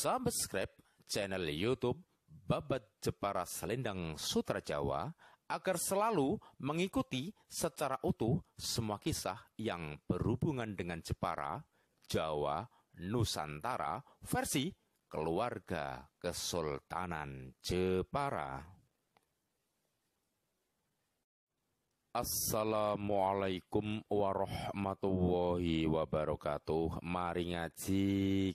Subscribe channel YouTube Babat Jepara Selendang Sutra Jawa agar selalu mengikuti secara utuh semua kisah yang berhubungan dengan Jepara, Jawa, Nusantara versi keluarga Kesultanan Jepara. Assalamualaikum warahmatullahi wabarakatuh. Mari ngaji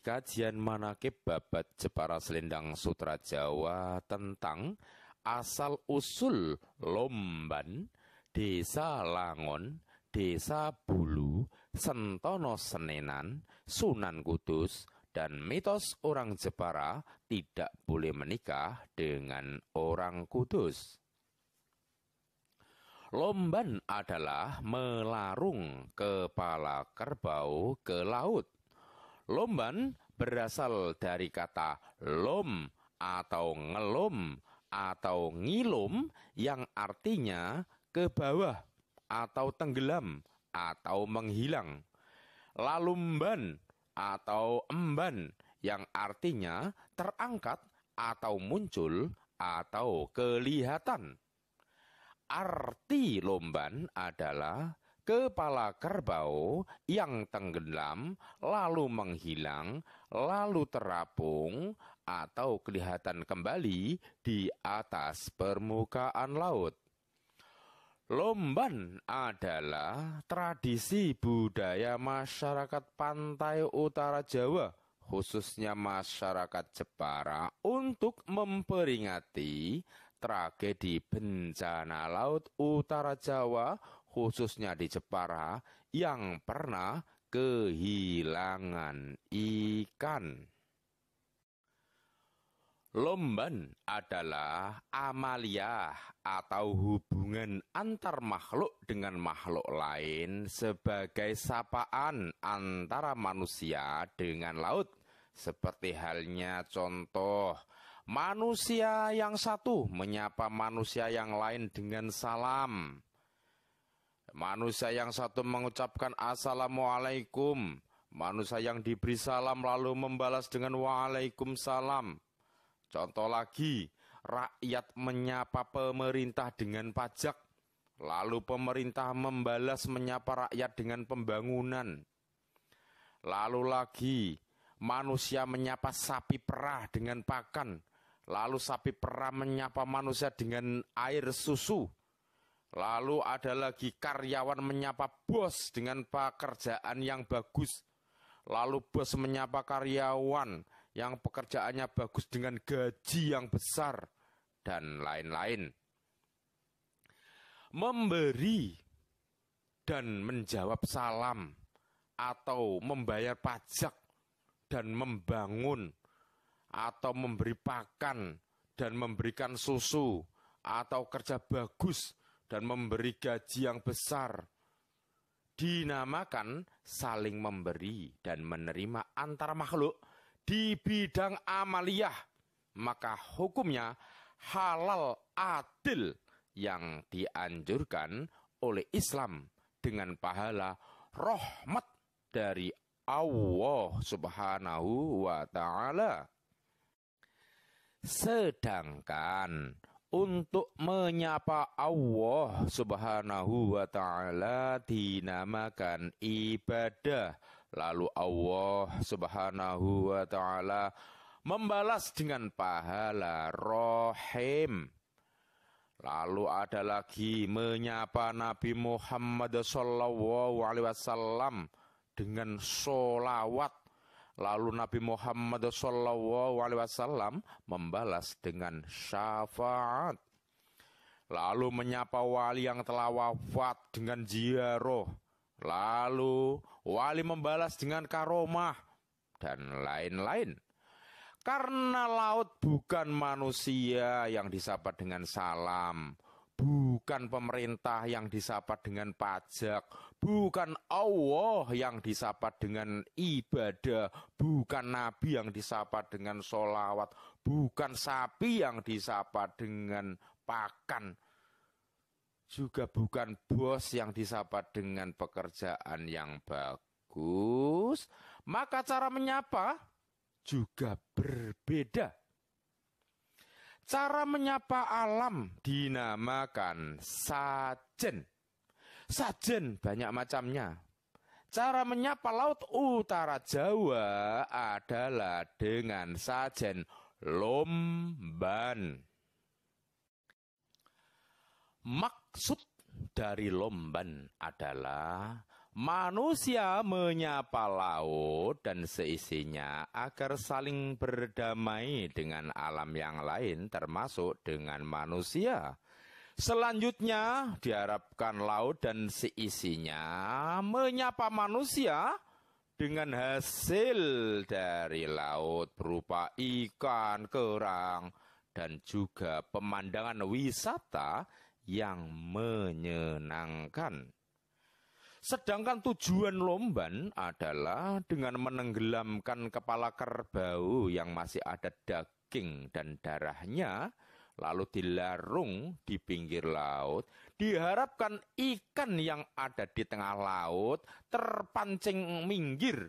kajian manakib Babat Jepara Selendang Sutra Jawa tentang asal usul Lomban, Desa Langon, Desa Bulu, Sentono Senenan, Sunan Kudus, dan mitos orang Jepara tidak boleh menikah dengan orang Kudus. Lomban adalah melarung kepala kerbau ke laut. Lomban berasal dari kata lom atau ngelom atau ngilum yang artinya ke bawah atau tenggelam atau menghilang. Lalumban atau emban yang artinya terangkat atau muncul atau kelihatan. Arti lomban adalah kepala kerbau yang tenggelam, lalu menghilang, lalu terapung, atau kelihatan kembali di atas permukaan laut. Lomban adalah tradisi budaya masyarakat pantai utara Jawa, khususnya masyarakat Jepara, untuk memperingati tragedi bencana laut utara Jawa, khususnya di Jepara, yang pernah kehilangan ikan. Lomban adalah amaliyah atau hubungan antar makhluk dengan makhluk lain sebagai sapaan antara manusia dengan laut. Seperti halnya contoh, manusia yang satu menyapa manusia yang lain dengan salam. Manusia yang satu mengucapkan assalamualaikum. Manusia yang diberi salam lalu membalas dengan waalaikumsalam. Contoh lagi, rakyat menyapa pemerintah dengan pajak. Lalu pemerintah membalas menyapa rakyat dengan pembangunan. Lalu lagi, manusia menyapa sapi perah dengan pakan. Lalu sapi perah menyapa manusia dengan air susu. Lalu ada lagi karyawan menyapa bos dengan pekerjaan yang bagus. Lalu bos menyapa karyawan yang pekerjaannya bagus dengan gaji yang besar. Dan lain-lain. Memberi dan menjawab salam atau membayar pajak dan membangun, atau memberi pakan dan memberikan susu, atau kerja bagus dan memberi gaji yang besar, dinamakan saling memberi dan menerima antara makhluk di bidang amaliyah. Maka hukumnya halal adil yang dianjurkan oleh Islam dengan pahala rahmat dari Allah Subhanahu wa ta'ala. Sedangkan untuk menyapa Allah Subhanahu wa ta'ala dinamakan ibadah. Lalu Allah Subhanahu wa ta'ala membalas dengan pahala rahim. Lalu ada lagi menyapa Nabi Muhammad SAW dengan sholawat. Lalu Nabi Muhammad SAW membalas dengan syafaat. Lalu menyapa wali yang telah wafat dengan ziarah. Lalu wali membalas dengan karomah dan lain-lain. Karena laut bukan manusia yang disapa dengan salam, bukan pemerintah yang disapa dengan pajak, bukan Allah yang disapa dengan ibadah, bukan nabi yang disapa dengan sholawat, bukan sapi yang disapa dengan pakan, juga bukan bos yang disapa dengan pekerjaan yang bagus. Maka cara menyapa juga berbeda. Cara menyapa alam dinamakan sajen. Sajen banyak macamnya. Cara menyapa laut utara Jawa adalah dengan sajen lomban. Maksud dari lomban adalah manusia menyapa laut dan seisinya agar saling berdamai dengan alam yang lain termasuk dengan manusia. Selanjutnya diharapkan laut dan seisinya menyapa manusia dengan hasil dari laut berupa ikan, kerang, dan juga pemandangan wisata yang menyenangkan. Sedangkan tujuan lomban adalah dengan menenggelamkan kepala kerbau yang masih ada daging dan darahnya, lalu dilarung di pinggir laut. Diharapkan ikan yang ada di tengah laut terpancing minggir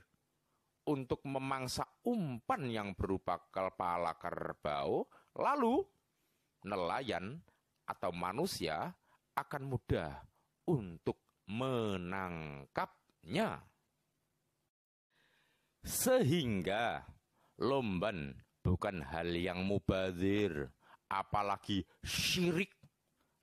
untuk memangsa umpan yang berupa kepala kerbau. Lalu nelayan atau manusia akan mudah untuk menangkapnya. Sehingga lomban bukan hal yang mubazir, apalagi syirik,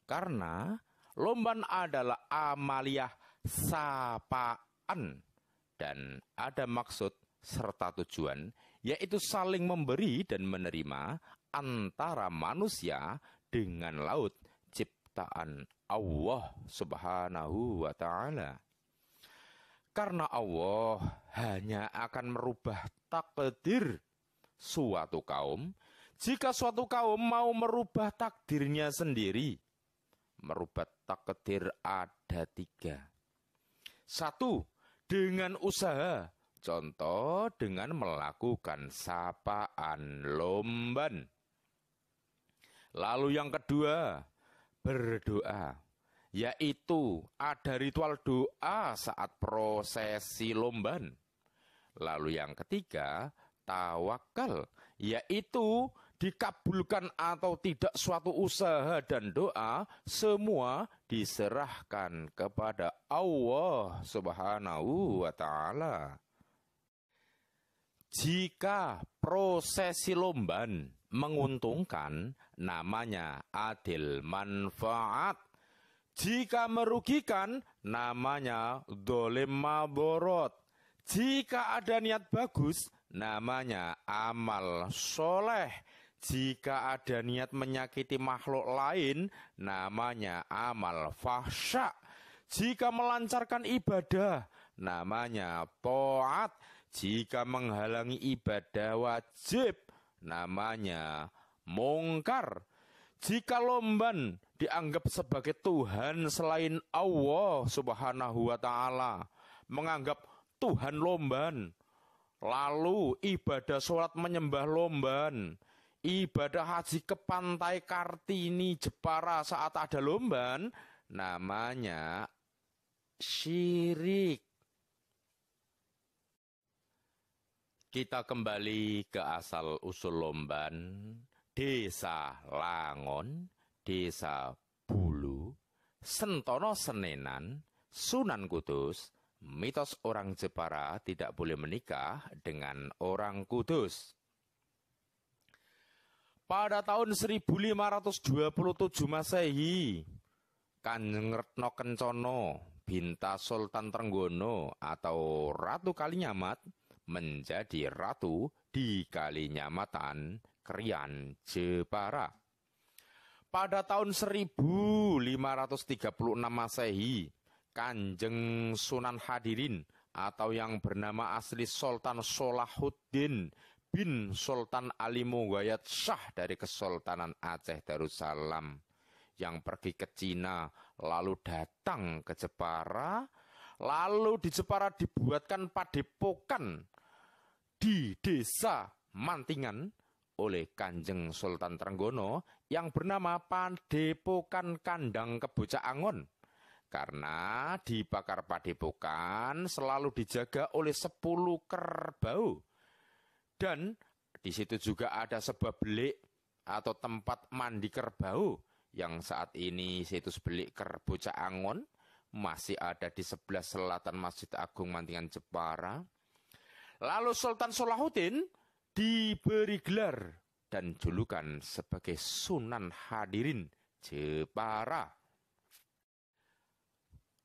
karena lomban adalah amaliyah sapaan dan ada maksud serta tujuan, yaitu saling memberi dan menerima antara manusia dengan laut ciptaan Allah Subhanahu wa ta'ala. Karena Allah hanya akan merubah takdir suatu kaum jika suatu kaum mau merubah takdirnya sendiri. Merubah takdir ada 3. 1, dengan usaha. Contoh dengan melakukan sapaan lomban. Lalu yang kedua, berdoa. Yaitu ada ritual doa saat prosesi lomban. Lalu yang ketiga, tawakal, yaitu dikabulkan atau tidak suatu usaha dan doa, semua diserahkan kepada Allah Subhanahu wa ta'ala. Jika prosesi lomban menguntungkan, namanya adil manfaat. Jika merugikan, namanya dolim madorot. Jika ada niat bagus, namanya amal soleh. Jika ada niat menyakiti makhluk lain, namanya amal fahsya. Jika melancarkan ibadah, namanya taat. Jika menghalangi ibadah wajib, namanya mungkar. Jika lomban dianggap sebagai Tuhan selain Allah Subhanahu wa ta'ala, menganggap Tuhan lomban, lalu ibadah sholat menyembah lomban, ibadah haji ke pantai Kartini Jepara saat ada lomban, namanya syirik. Kita kembali ke asal usul lomban. Desa Langon, Desa Bulu, Sentono Senenan, Sunan Kudus. Mitos orang Jepara tidak boleh menikah dengan orang Kudus. Pada tahun 1527 Masehi, Kanjeng Retno Kencono, Binta Sultan Trenggono atau Ratu Kalinyamat menjadi ratu di Kalinyamatan, Krian, Jepara. Pada tahun 1536 Masehi, Kanjeng Sunan Hadirin atau yang bernama asli Sultan Solahuddin bin Sultan Ali Mughayat Shah dari Kesultanan Aceh Darussalam yang pergi ke Cina lalu datang ke Jepara, lalu di Jepara dibuatkan padepokan di desa Mantingan oleh Kanjeng Sultan Trenggono yang bernama Padepokan Kandang Kebocah Angon. Karena di pakar padepokan selalu dijaga oleh 10 kerbau. Dan di situ juga ada sebuah belik atau tempat mandi kerbau yang saat ini situs belik Kerbocah Angon masih ada di sebelah selatan Masjid Agung Mantingan Jepara. Lalu Sultan Salahuddin diberi gelar dan julukan sebagai Sunan Hadirin Jepara.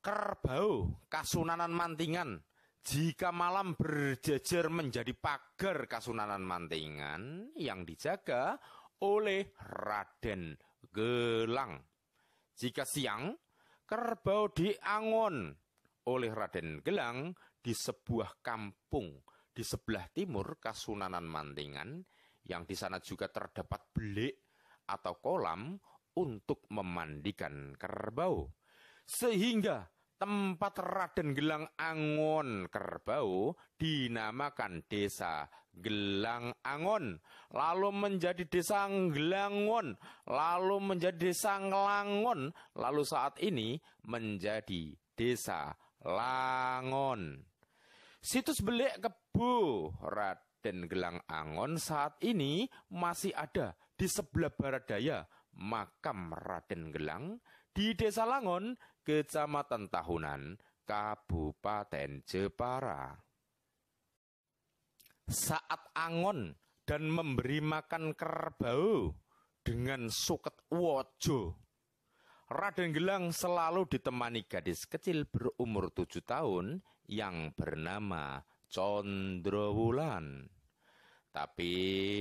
Kerbau Kasunanan Mantingan jika malam berjejer menjadi pagar Kasunanan Mantingan yang dijaga oleh Raden Gelang. Jika siang, kerbau diangon oleh Raden Gelang di sebuah kampung di sebelah timur Kasunanan Mantingan, yang di sana juga terdapat belik atau kolam untuk memandikan kerbau. Sehingga tempat Raden Gelang angon kerbau dinamakan Desa Gelang Angon, lalu menjadi Desa Gelangon, lalu menjadi Desa Ngelangon, lalu saat ini menjadi Desa Langon. Situs belik kebo Raden Gelang Angon saat ini masih ada di sebelah barat daya makam Raden Gelang di Desa Langon, Kecamatan Tahunan, Kabupaten Jepara. Saat angon dan memberi makan kerbau dengan suket wojo, Raden Gelang selalu ditemani gadis kecil berumur 7 tahun yang bernama Condrowulan. Tapi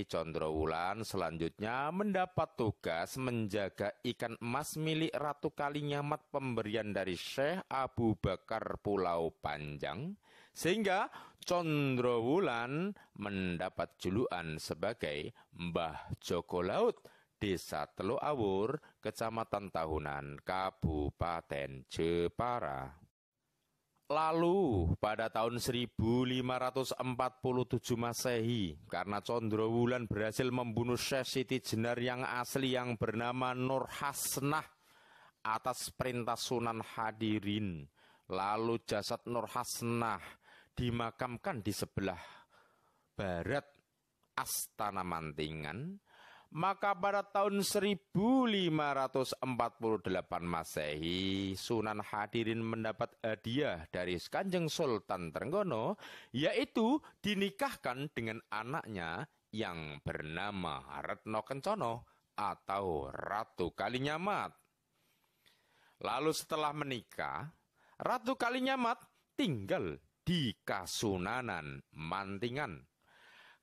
Condrowulan selanjutnya mendapat tugas menjaga ikan emas milik Ratu Kalinyamat pemberian dari Syekh Abu Bakar Pulau Panjang, sehingga Condrowulan mendapat julukan sebagai Mbah Joko Laut, Desa Teluk Awur, Kecamatan Tahunan, Kabupaten Jepara. Lalu pada tahun 1547 Masehi, karena Condrowulan berhasil membunuh Syekh Siti Jenar yang asli yang bernama Nur Hasnah atas perintah Sunan Hadirin, lalu jasad Nur Hasnah dimakamkan di sebelah barat Astana Mantingan. Maka pada tahun 1548 Masehi, Sunan Hadirin mendapat hadiah dari Kanjeng Sultan Trenggono, yaitu dinikahkan dengan anaknya yang bernama Retno Kencono atau Ratu Kalinyamat. Lalu setelah menikah, Ratu Kalinyamat tinggal di Kasunanan Mantingan.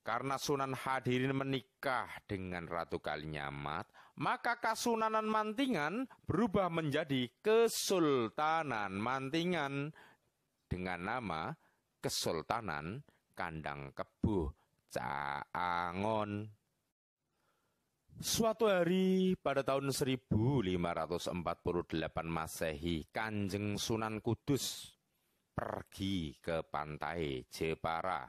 Karena Sunan Hadirin menikah dengan Ratu Kalinyamat, maka Kasunanan Mantingan berubah menjadi Kesultanan Mantingan dengan nama Kesultanan Kandang Kebuh Caangon. Suatu hari pada tahun 1548 Masehi, Kanjeng Sunan Kudus pergi ke pantai Jepara.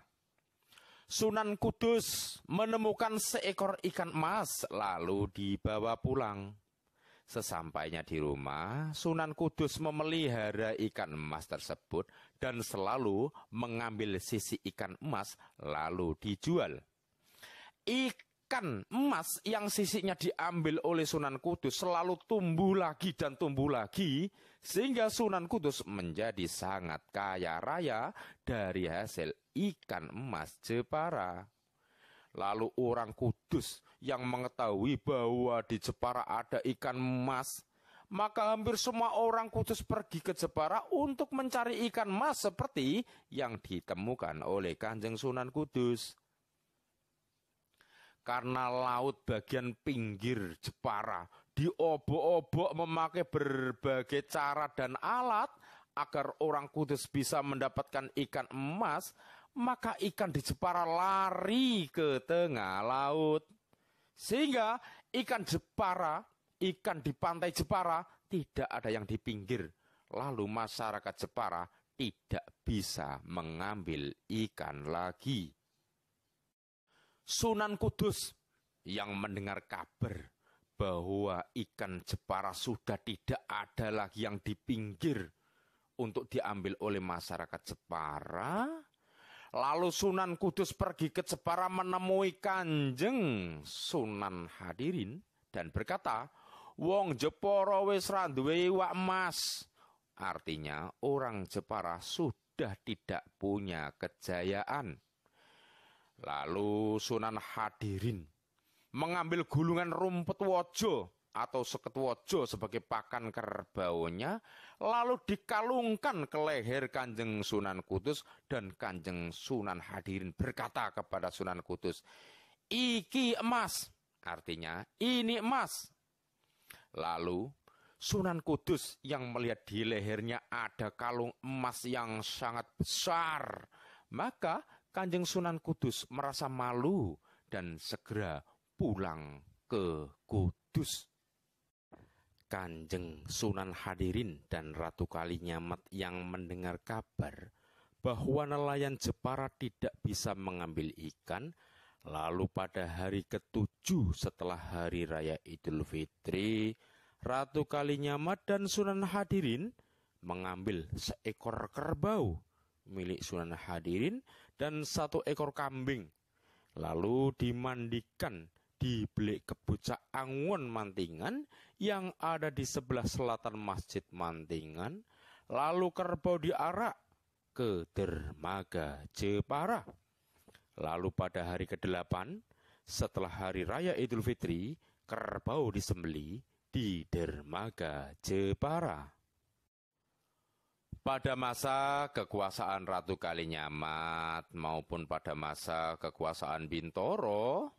Sunan Kudus menemukan seekor ikan emas lalu dibawa pulang. Sesampainya di rumah, Sunan Kudus memelihara ikan emas tersebut dan selalu mengambil sisi ikan emas lalu dijual. Ikan emas yang sisinya diambil oleh Sunan Kudus selalu tumbuh lagi dan tumbuh lagi, sehingga Sunan Kudus menjadi sangat kaya raya dari hasil ikan emas Jepara. Lalu orang Kudus yang mengetahui bahwa di Jepara ada ikan emas, maka hampir semua orang Kudus pergi ke Jepara untuk mencari ikan emas seperti yang ditemukan oleh Kanjeng Sunan Kudus. Karena laut bagian pinggir Jepara diobok-obok memakai berbagai cara dan alat agar orang Kudus bisa mendapatkan ikan emas, maka ikan di Jepara lari ke tengah laut. Sehingga ikan di pantai Jepara tidak ada yang di pinggir. Lalu masyarakat Jepara tidak bisa mengambil ikan lagi. Sunan Kudus yang mendengar kabar bahwa ikan Jepara sudah tidak ada lagi yang di pinggir untuk diambil oleh masyarakat Jepara, Lalu Sunan Kudus pergi ke Jepara menemui Kanjeng Sunan Hadirin dan berkata, "Wong Jepara wis ra duwe iwak emas." Artinya orang Jepara sudah tidak punya kejayaan. Lalu Sunan Hadirin mengambil gulungan rumput wojo atau seket wojo sebagai pakan kerbaunya, lalu dikalungkan ke leher Kanjeng Sunan Kudus, dan Kanjeng Sunan Hadirin berkata kepada Sunan Kudus, "Iki emas." Artinya ini emas. Lalu Sunan Kudus yang melihat di lehernya ada kalung emas yang sangat besar, maka Kanjeng Sunan Kudus merasa malu dan segera pulang ke Kudus. Kanjeng Sunan Hadirin dan Ratu Kalinyamat yang mendengar kabar bahwa nelayan Jepara tidak bisa mengambil ikan, lalu pada hari ke-7 setelah hari raya Idul Fitri, Ratu Kalinyamat dan Sunan Hadirin mengambil seekor kerbau milik Sunan Hadirin dan 1 ekor kambing, lalu dimandikan di Belik Kebucak Angon Mantingan yang ada di sebelah selatan Masjid Mantingan. Lalu kerbau diarak ke dermaga Jepara. Lalu pada hari ke-8 setelah hari raya Idul Fitri, kerbau disembelih di dermaga Jepara. Pada masa kekuasaan Ratu Kalinyamat maupun pada masa kekuasaan Bintoro,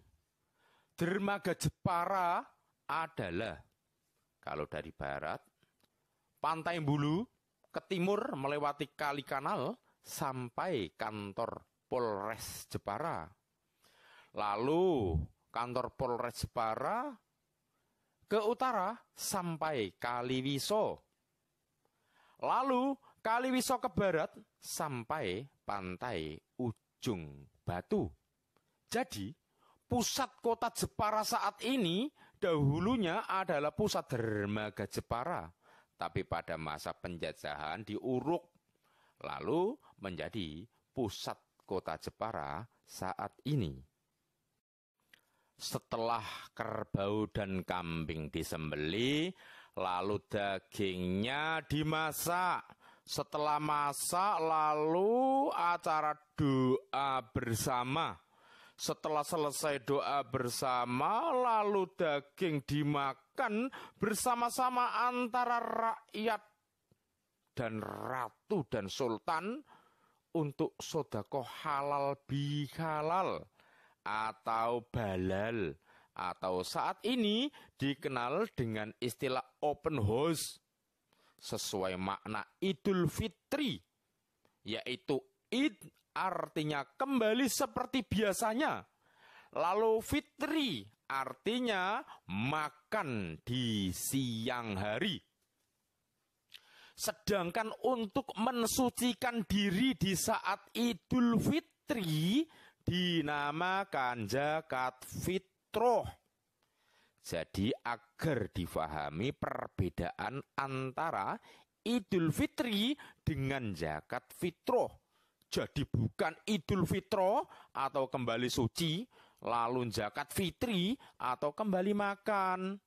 dermaga Jepara adalah, kalau dari barat, Pantai Bulu, ke timur melewati Kali Kanal sampai kantor Polres Jepara. Lalu kantor Polres Jepara ke utara sampai Kaliwiso. Lalu Kaliwiso ke barat sampai Pantai Ujung Batu. Jadi pusat kota Jepara saat ini dahulunya adalah pusat dermaga Jepara, tapi pada masa penjajahan diuruk, lalu menjadi pusat kota Jepara saat ini. Setelah kerbau dan kambing disembelih, lalu dagingnya dimasak. Setelah masak, lalu acara doa bersama. Setelah selesai doa bersama, lalu daging dimakan bersama-sama antara rakyat dan ratu dan sultan untuk sedekah halal bihalal atau balal, atau saat ini dikenal dengan istilah open house sesuai makna Idul Fitri, yaitu Id artinya kembali seperti biasanya, lalu Fitri artinya makan di siang hari. Sedangkan untuk mensucikan diri di saat Idul Fitri dinamakan zakat fitroh. Jadi agar difahami perbedaan antara Idul Fitri dengan zakat fitroh. Jadi bukan Idul Fitro atau kembali suci, lalu zakat fitri atau kembali makan.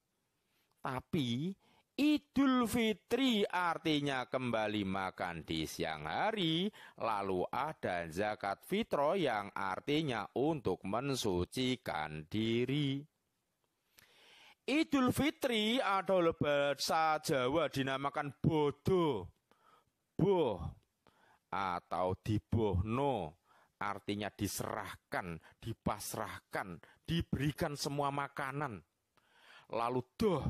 Tapi Idul Fitri artinya kembali makan di siang hari, lalu ada zakat fitro yang artinya untuk mensucikan diri. Idul Fitri atau bahasa Jawa dinamakan bodo, boh, atau dibohno, artinya diserahkan, dipasrahkan, diberikan semua makanan. Lalu doh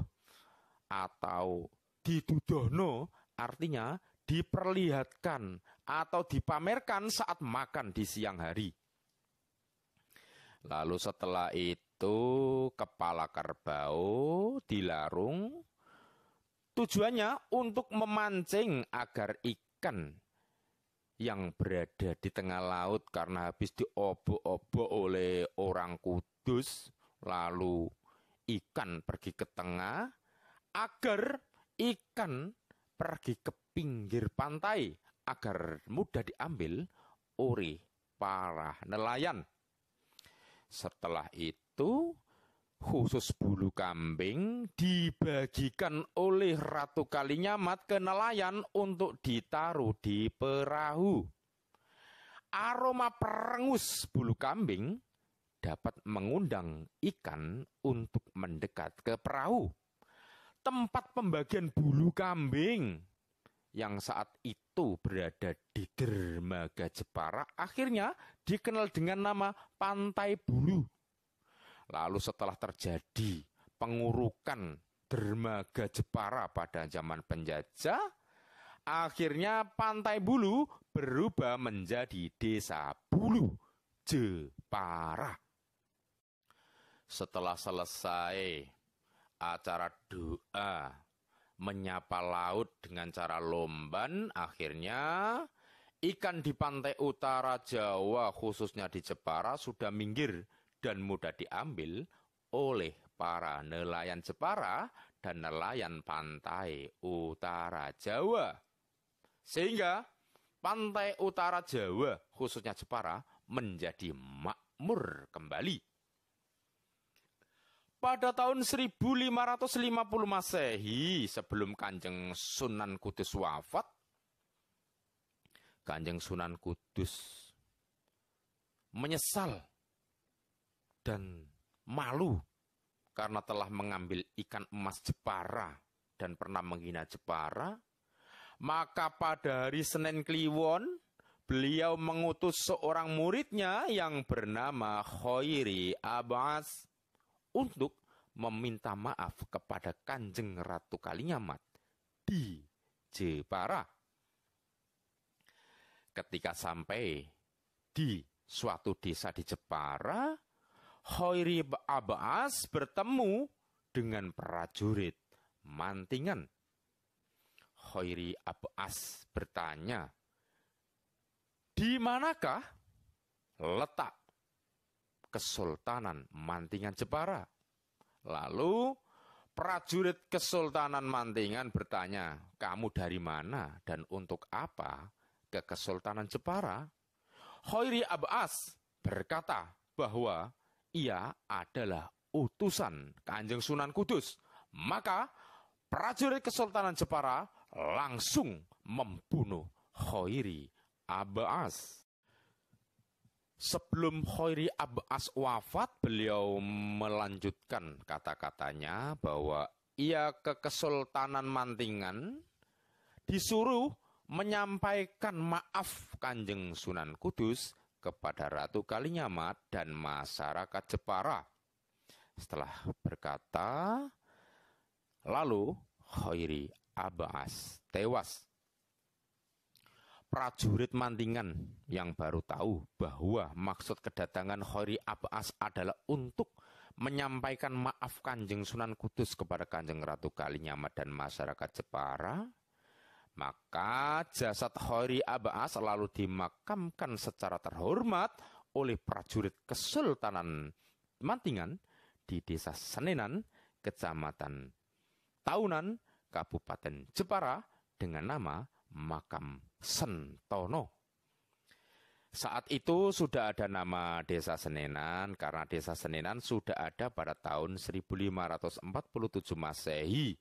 atau didudohno artinya diperlihatkan atau dipamerkan saat makan di siang hari. Lalu setelah itu kepala kerbau dilarung, tujuannya untuk memancing agar ikan yang berada di tengah laut karena habis diobok-obok oleh orang Kudus, lalu ikan pergi ke tengah, agar ikan pergi ke pinggir pantai agar mudah diambil oleh para nelayan. Setelah itu, khusus bulu kambing dibagikan oleh Ratu Kalinyamat ke nelayan untuk ditaruh di perahu. Aroma perengus bulu kambing dapat mengundang ikan untuk mendekat ke perahu. Tempat pembagian bulu kambing yang saat itu berada di dermaga Jepara akhirnya dikenal dengan nama Pantai Bulu. Lalu setelah terjadi pengurukan dermaga Jepara pada zaman penjajah, akhirnya Pantai Bulu berubah menjadi Desa Bulu Jepara. Setelah selesai acara doa menyapa laut dengan cara lomban, akhirnya ikan di pantai utara Jawa khususnya di Jepara sudah minggir dan mudah diambil oleh para nelayan Jepara dan nelayan pantai utara Jawa. Sehingga pantai utara Jawa khususnya Jepara menjadi makmur kembali. Pada tahun 1550 Masehi, sebelum Kanjeng Sunan Kudus wafat, Kanjeng Sunan Kudus menyesal dan malu karena telah mengambil ikan emas Jepara dan pernah menghina Jepara. Maka pada hari Senin Kliwon, beliau mengutus seorang muridnya yang bernama Khairi Abbas untuk meminta maaf kepada Kanjeng Ratu Kalinyamat di Jepara. Ketika sampai di suatu desa di Jepara, Khairi Abbas bertemu dengan prajurit Mantingan. Khairi Abbas bertanya, "Di manakah letak Kesultanan Mantingan Jepara?" Lalu prajurit Kesultanan Mantingan bertanya, "Kamu dari mana dan untuk apa ke Kesultanan Jepara?" Khairi Abbas berkata bahwa ia adalah utusan Kanjeng Sunan Kudus. Maka prajurit Kesultanan Jepara langsung membunuh Khairi Abbas. Sebelum Khairi Abbas wafat, beliau melanjutkan kata-katanya bahwa ia ke Kesultanan Mantingan disuruh menyampaikan maaf Kanjeng Sunan Kudus kepada Ratu Kalinyamat dan masyarakat Jepara. Setelah berkata, lalu Khairi Abbas tewas. Prajurit Mantingan yang baru tahu bahwa maksud kedatangan Khairi Abbas adalah untuk menyampaikan maaf Kanjeng Sunan Kudus kepada Kanjeng Ratu Kalinyamat dan masyarakat Jepara, maka jasad Khairi Abbas lalu dimakamkan secara terhormat oleh prajurit Kesultanan Mantingan di Desa Senenan, Kecamatan Taunan, Kabupaten Jepara dengan nama Makam Sentono. Saat itu sudah ada nama Desa Senenan karena Desa Senenan sudah ada pada tahun 1547 Masehi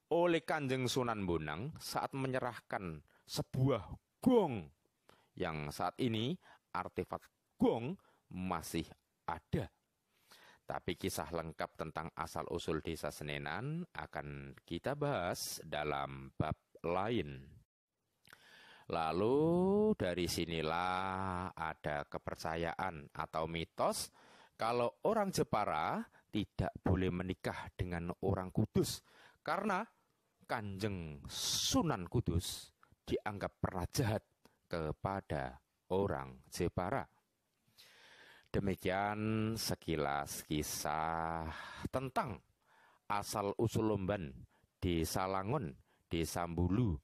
oleh Kanjeng Sunan Bonang saat menyerahkan sebuah gong yang saat ini artefak gong masih ada. Tapi kisah lengkap tentang asal-usul Desa Senenan akan kita bahas dalam bab lain. Lalu dari sinilah ada kepercayaan atau mitos kalau orang Jepara tidak boleh menikah dengan orang Kudus karena Kanjeng Sunan Kudus dianggap pernah jahat kepada orang Jepara. Demikian sekilas kisah tentang asal-usul Lomban, Desa Langon, Desa Bulu,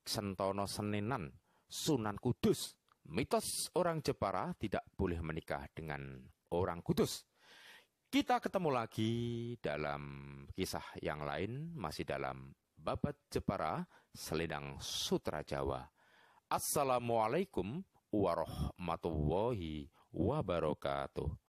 Sentono Senenan, Sunan Kudus. Mitos orang Jepara tidak boleh menikah dengan orang Kudus. Kita ketemu lagi dalam kisah yang lain, masih dalam Babat Jepara, Selendang Sutra Jawa. Assalamualaikum warahmatullahi wabarakatuh.